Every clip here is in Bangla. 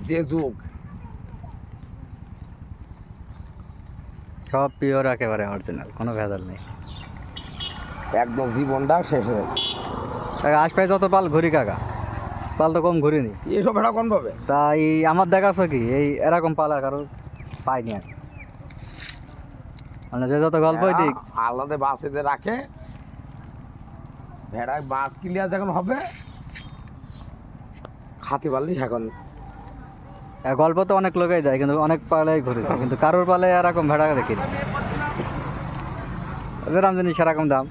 যে যুগ সব পিওর একেবারে অরিজিনাল, কোনো ভেজাল নেই। একদম জীবনটা শেষ হয়ে আশপাশে যত পাল ঘুরি কাকা, পাল তো কম ঘুরিনি। এসব ভেড়া কোন পাবে? তাই আমার দেখাচ্ছে কি এই এরকম পালা কারো পাইনি আর, মানে যে যত গল্পই দিক আলাদা বাসেতে রাখে ভেড়ায় বাস ক্লিয়ার যখন হবে খাতে পারলি এখন গল্প তো অনেক লোকেই দেয়, কিন্তু অনেক পালাই ঘুরেছে, কিন্তু কারোর পালে এরকম ভেড়া দেখিনি। যেরকম জিনিস সেরকম দাম।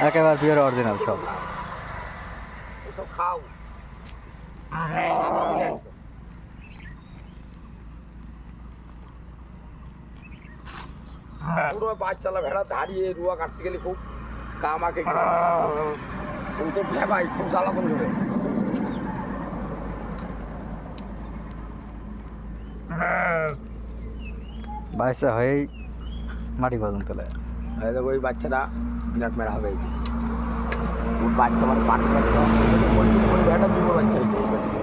একেবারে পিওর অরিজিনাল সব। সব খাও পুরো বাচ্চালা ভেড়া দাঁড়িয়ে রুয়া কাটতে গেলে খুব কামাকে তো ভেবাই খুব জ্বালাতন করে। বাইসা হয়েই মাটি পর্যন্ত তোলে। দেখো ওই বাচ্চাটা বিরাট মেরা হবে। ওর বাচ্চা মানে পাটি ভেড়াটা দুটো বাচ্চা হয়েছে।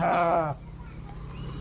Ah.